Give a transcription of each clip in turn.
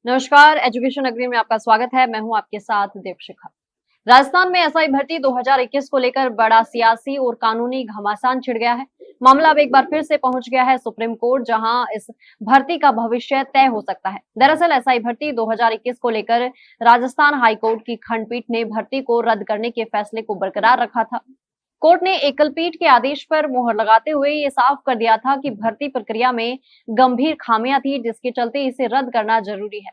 नमस्कार, education agree में आपका स्वागत है। मैं हूं आपके साथ देवशिखा। राजस्थान में एसआई भर्ती 2021 को लेकर बड़ा सियासी और कानूनी घमासान छिड़ गया है। मामला अब एक बार फिर से पहुंच गया है सुप्रीम कोर्ट, जहां इस भर्ती का भविष्य तय हो सकता है। दरअसल एसआई भर्ती 2021 को लेकर राजस्थान हाईकोर्ट की खंडपीठ ने भर्ती को रद्द करने के फैसले को बरकरार रखा था। कोर्ट ने एकल पीठ के आदेश पर मुहर लगाते हुए ये साफ कर दिया था कि भर्ती प्रक्रिया में गंभीर खामियां थी, जिसके चलते इसे रद्द करना जरूरी है।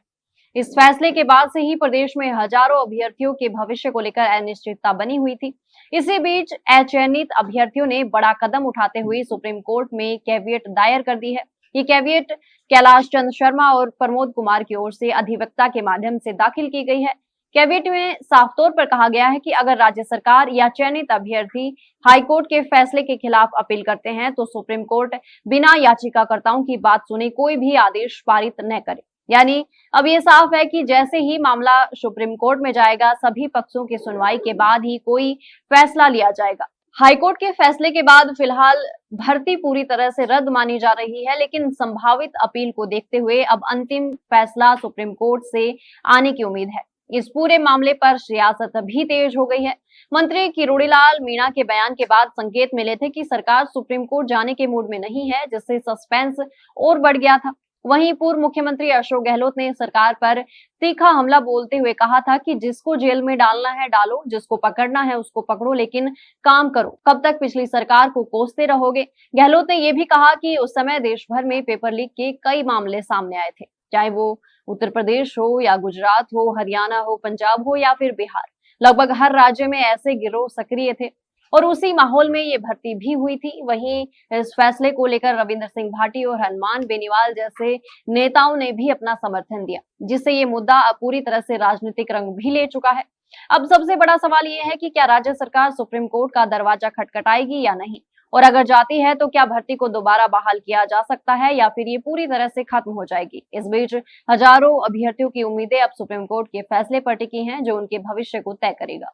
इस फैसले के बाद से ही प्रदेश में हजारों अभ्यर्थियों के भविष्य को लेकर अनिश्चितता बनी हुई थी। इसी बीच अचयनित अभ्यर्थियों ने बड़ा कदम उठाते हुए सुप्रीम कोर्ट में कैविएट दायर कर दी है। ये कैविएट कैलाश चंद्र शर्मा और प्रमोद कुमार की ओर से अधिवक्ता के माध्यम से दाखिल की गई है। कैविएट में साफ तौर पर कहा गया है कि अगर राज्य सरकार या चयनित अभ्यर्थी हाईकोर्ट के फैसले के खिलाफ अपील करते हैं तो सुप्रीम कोर्ट बिना याचिकाकर्ताओं की बात सुने कोई भी आदेश पारित न करे। यानी अब ये साफ है कि जैसे ही मामला सुप्रीम कोर्ट में जाएगा, सभी पक्षों की सुनवाई के बाद ही कोई फैसला लिया जाएगा। हाईकोर्ट के फैसले के बाद फिलहाल भर्ती पूरी तरह से रद्द मानी जा रही है, लेकिन संभावित अपील को देखते हुए अब अंतिम फैसला सुप्रीम कोर्ट से आने की उम्मीद है। इस पूरे मामले पर सियासत भी तेज हो गई है। मंत्री किरोड़ीलाल मीणा के बयान के बाद संकेत मिले थे कि सरकार सुप्रीम कोर्ट जाने के मूड में नहीं है, जिससे सस्पेंस और बढ़ गया था। वहीं पूर्व मुख्यमंत्री अशोक गहलोत ने सरकार पर तीखा हमला बोलते हुए कहा था कि जिसको जेल में डालना है डालो, जिसको पकड़ना है उसको पकड़ो, लेकिन काम करो। कब तक पिछली सरकार को कोसते रहोगे? गहलोत ने यह भी कहा कि उस समय देश भर में पेपर लीक के कई मामले सामने आए थे, चाहे वो उत्तर प्रदेश हो या गुजरात हो, हरियाणा हो, पंजाब हो या फिर बिहार। लगभग हर राज्य में ऐसे गिरोह सक्रिय थे और उसी माहौल में ये भर्ती भी हुई थी। वहीं इस फैसले को लेकर रविंद्र सिंह भाटी और हनुमान बेनीवाल जैसे नेताओं ने भी अपना समर्थन दिया, जिससे ये मुद्दा अब पूरी तरह से राजनीतिक रंग भी ले चुका है। अब सबसे बड़ा सवाल ये है कि क्या राज्य सरकार सुप्रीम कोर्ट का दरवाजा खटखटाएगी या नहीं, और अगर जाती है तो क्या भर्ती को दोबारा बहाल किया जा सकता है या फिर ये पूरी तरह से खत्म हो जाएगी। इस बीच हजारों अभ्यर्थियों की उम्मीदें अब सुप्रीम कोर्ट के फैसले पर टिकी हैं, जो उनके भविष्य को तय करेगा।